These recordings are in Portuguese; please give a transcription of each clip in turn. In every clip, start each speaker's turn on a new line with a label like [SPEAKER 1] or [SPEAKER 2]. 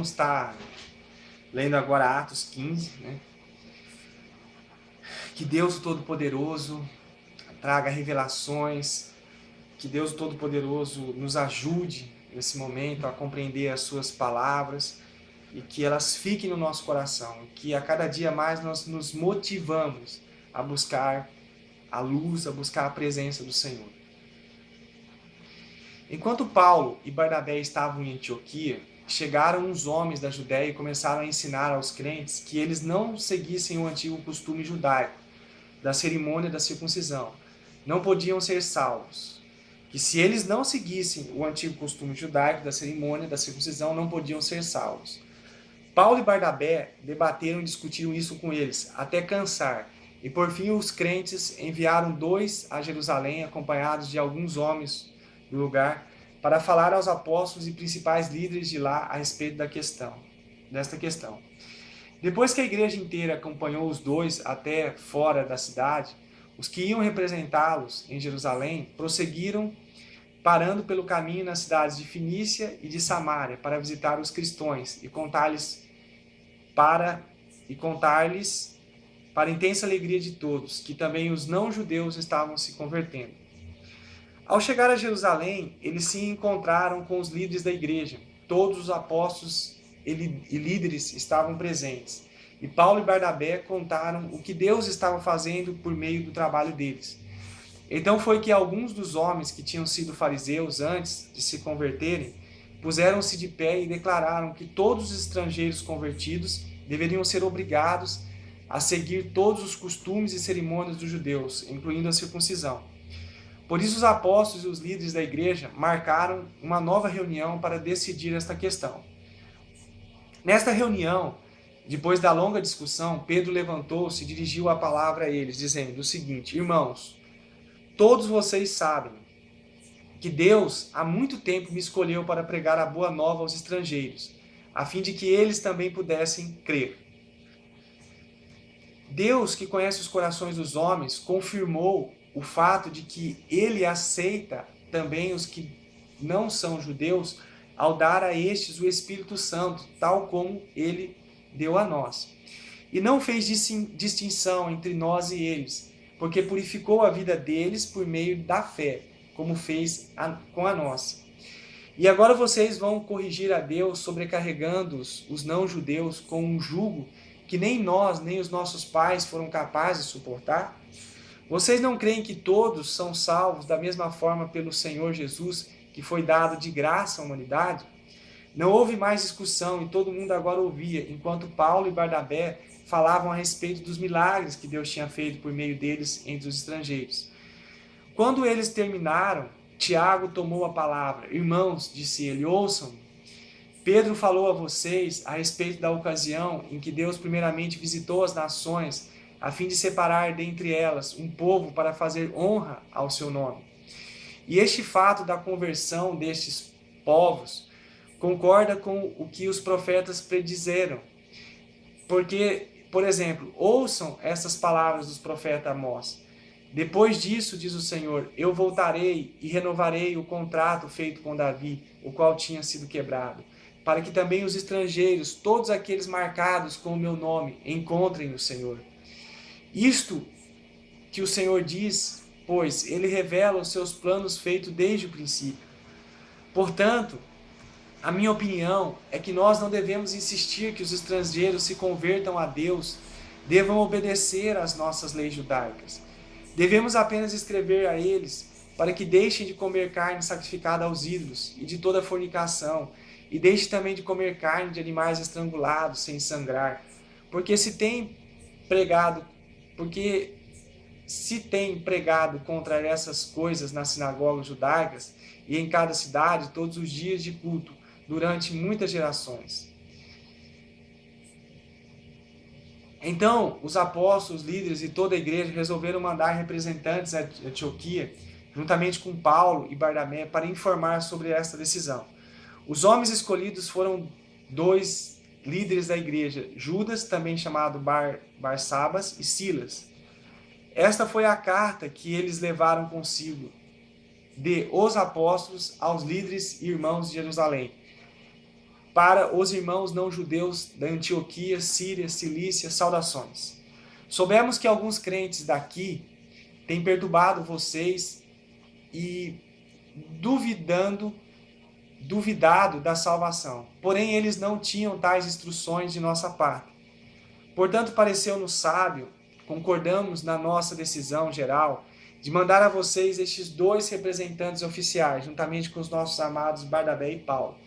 [SPEAKER 1] vamos estar lendo agora Atos 15, né? Que Deus o Todo-Poderoso traga revelações, que Deus o Todo-Poderoso nos ajude nesse momento a compreender as suas palavras e que elas fiquem no nosso coração, que a cada dia mais nós nos motivamos a buscar a luz, a buscar a presença do Senhor. Enquanto Paulo e Barnabé estavam em Antioquia, chegaram uns homens da Judéia e começaram a ensinar aos crentes que eles não seguissem o antigo costume judaico da cerimônia da circuncisão. Não podiam ser salvos. Que se eles não seguissem o antigo costume judaico da cerimônia da circuncisão, não podiam ser salvos. Paulo e Barnabé debateram e discutiram isso com eles, até cansar. E por fim os crentes enviaram 2 a Jerusalém, acompanhados de alguns homens do lugar, para falar aos apóstolos e principais líderes de lá a respeito desta questão. Depois que a igreja inteira acompanhou os 2 até fora da cidade, os que iam representá-los em Jerusalém prosseguiram, parando pelo caminho nas cidades de Finícia e de Samaria para visitar os cristãos e contar-lhes para a intensa alegria de todos, que também os não-judeus estavam se convertendo. Ao chegar a Jerusalém, eles se encontraram com os líderes da igreja. Todos os apóstolos e líderes estavam presentes. E Paulo e Barnabé contaram o que Deus estava fazendo por meio do trabalho deles. Então foi que alguns dos homens que tinham sido fariseus antes de se converterem, puseram-se de pé e declararam que todos os estrangeiros convertidos deveriam ser obrigados a seguir todos os costumes e cerimônias dos judeus, incluindo a circuncisão. Por isso os apóstolos e os líderes da igreja marcaram uma nova reunião para decidir esta questão. Nesta reunião, depois da longa discussão, Pedro levantou-se e dirigiu a palavra a eles, dizendo o seguinte: Irmãos, todos vocês sabem que Deus há muito tempo me escolheu para pregar a boa nova aos estrangeiros, a fim de que eles também pudessem crer. Deus, que conhece os corações dos homens, confirmou o fato de que ele aceita também os que não são judeus ao dar a estes o Espírito Santo, tal como ele deu a nós. E não fez distinção entre nós e eles, porque purificou a vida deles por meio da fé, como fez com a nossa. E agora vocês vão corrigir a Deus, sobrecarregando os não-judeus com um jugo que nem nós, nem os nossos pais foram capazes de suportar? Vocês não creem que todos são salvos da mesma forma pelo Senhor Jesus, que foi dado de graça à humanidade? Não houve mais discussão e todo mundo agora ouvia, enquanto Paulo e Barnabé falavam a respeito dos milagres que Deus tinha feito por meio deles entre os estrangeiros. Quando eles terminaram, Tiago tomou a palavra. Irmãos, disse ele, ouçam-me. Pedro falou a vocês a respeito da ocasião em que Deus primeiramente visitou as nações, a fim de separar dentre elas um povo para fazer honra ao seu nome. E este fato da conversão destes povos concorda com o que os profetas predizeram. Porque, por exemplo, ouçam essas palavras dos profetas Amós. Depois disso, diz o Senhor, eu voltarei e renovarei o contrato feito com Davi, o qual tinha sido quebrado, para que também os estrangeiros, todos aqueles marcados com o meu nome, encontrem o Senhor. Isto que o Senhor diz, pois ele revela os seus planos feitos desde o princípio. Portanto, a minha opinião é que nós não devemos insistir que os estrangeiros se convertam a Deus, devam obedecer às nossas leis judaicas. Devemos apenas escrever a eles para que deixem de comer carne sacrificada aos ídolos e de toda fornicação, e deixem também de comer carne de animais estrangulados sem sangrar, porque se tem pregado contra essas coisas nas sinagogas judaicas e em cada cidade todos os dias de culto, durante muitas gerações. Então, os apóstolos, líderes e toda a igreja resolveram mandar representantes a Antioquia, juntamente com Paulo e Barnabé, para informar sobre esta decisão. Os homens escolhidos foram 2 líderes da igreja, Judas, também chamado Barsabas, e Silas. Esta foi a carta que eles levaram consigo de os apóstolos aos líderes e irmãos de Jerusalém. para os irmãos não-judeus da Antioquia, Síria, Cilícia, saudações. Soubemos que alguns crentes daqui têm perturbado vocês e duvidado da salvação. Porém, eles não tinham tais instruções de nossa parte. Portanto, pareceu-nos sábio, concordamos na nossa decisão geral, de mandar a vocês estes 2 representantes oficiais, juntamente com os nossos amados Barnabé e Paulo.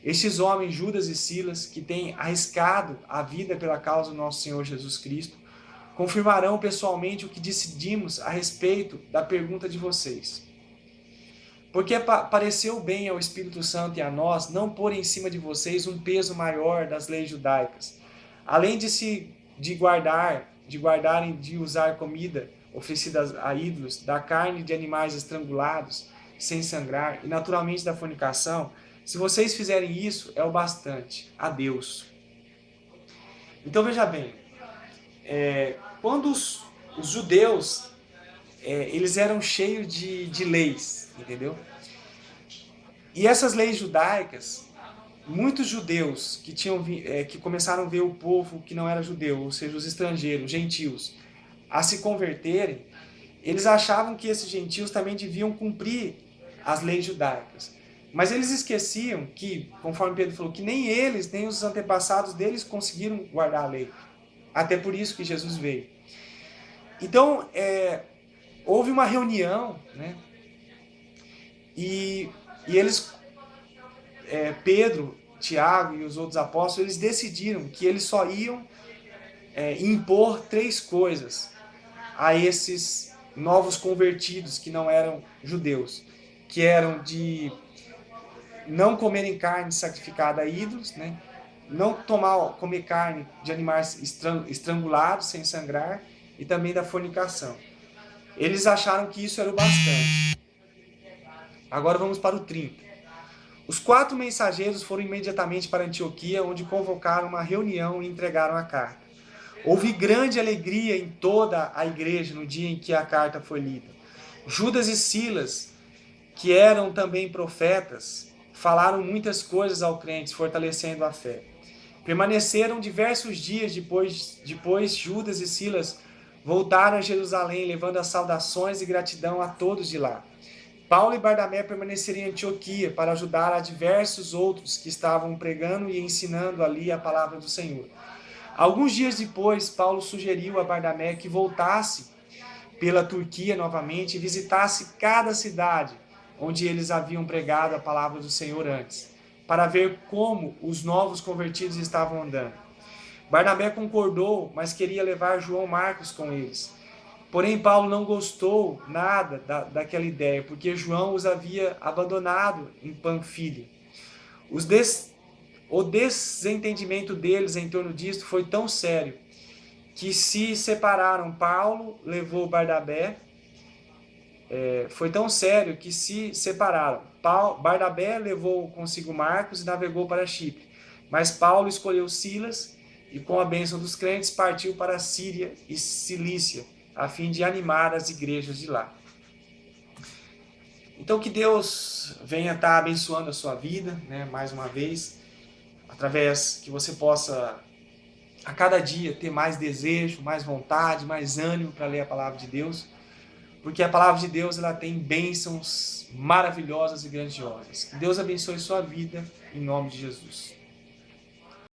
[SPEAKER 1] Estes homens, Judas e Silas, que têm arriscado a vida pela causa do nosso Senhor Jesus Cristo, confirmarão pessoalmente o que decidimos a respeito da pergunta de vocês. Porque pareceu bem ao Espírito Santo e a nós não pôr em cima de vocês um peso maior das leis judaicas, além de guardarem de usar comida oferecida a ídolos, da carne de animais estrangulados, sem sangrar, e naturalmente da fornicação. Se vocês fizerem isso, é o bastante a Deus. Então veja bem, quando os judeus eles eram cheios de leis, entendeu? E essas leis judaicas, muitos judeus que começaram a ver o povo que não era judeu, ou seja, os estrangeiros, gentios, a se converterem, eles achavam que esses gentios também deviam cumprir as leis judaicas. Mas eles esqueciam que, conforme Pedro falou, que nem eles, nem os antepassados deles conseguiram guardar a lei. Até por isso que Jesus veio. Então, houve uma reunião, né? E eles, Pedro, Tiago e os outros apóstolos, eles decidiram que eles só iam impor 3 coisas a esses novos convertidos que não eram judeus, que eram de não comerem carne sacrificada a ídolos, né? Não comer carne de animais estrangulados sem sangrar, e também da fornicação. Eles acharam que isso era o bastante. Agora vamos para o 30. Os 4 mensageiros foram imediatamente para Antioquia, onde convocaram uma reunião e entregaram a carta. Houve grande alegria em toda a igreja no dia em que a carta foi lida. Judas e Silas, que eram também profetas, falaram muitas coisas aos crentes, fortalecendo a fé. Permaneceram diversos dias depois Judas e Silas voltaram a Jerusalém, levando as saudações e gratidão a todos de lá. Paulo e Barnabé permaneceram em Antioquia para ajudar a diversos outros que estavam pregando e ensinando ali a palavra do Senhor. Alguns dias depois, Paulo sugeriu a Barnabé que voltasse pela Turquia novamente e visitasse cada cidade onde eles haviam pregado a palavra do Senhor antes, para ver como os novos convertidos estavam andando. Barnabé concordou, mas queria levar João Marcos com eles. Porém, Paulo não gostou nada daquela ideia, porque João os havia abandonado em Panfilha. O desentendimento deles em torno disto foi tão sério que se separaram. Paulo levou Barnabé. Foi tão sério que se separaram. Barnabé levou consigo Marcos e navegou para Chipre. Mas Paulo escolheu Silas e, com a bênção dos crentes, partiu para a Síria e Cilícia, a fim de animar as igrejas de lá. Então que Deus venha estar abençoando a sua vida, né, mais uma vez, através que você possa a cada dia ter mais desejo, mais vontade, mais ânimo para ler a palavra de Deus, porque a palavra de Deus ela tem bênçãos maravilhosas e grandiosas. Que Deus abençoe sua vida, em nome de Jesus.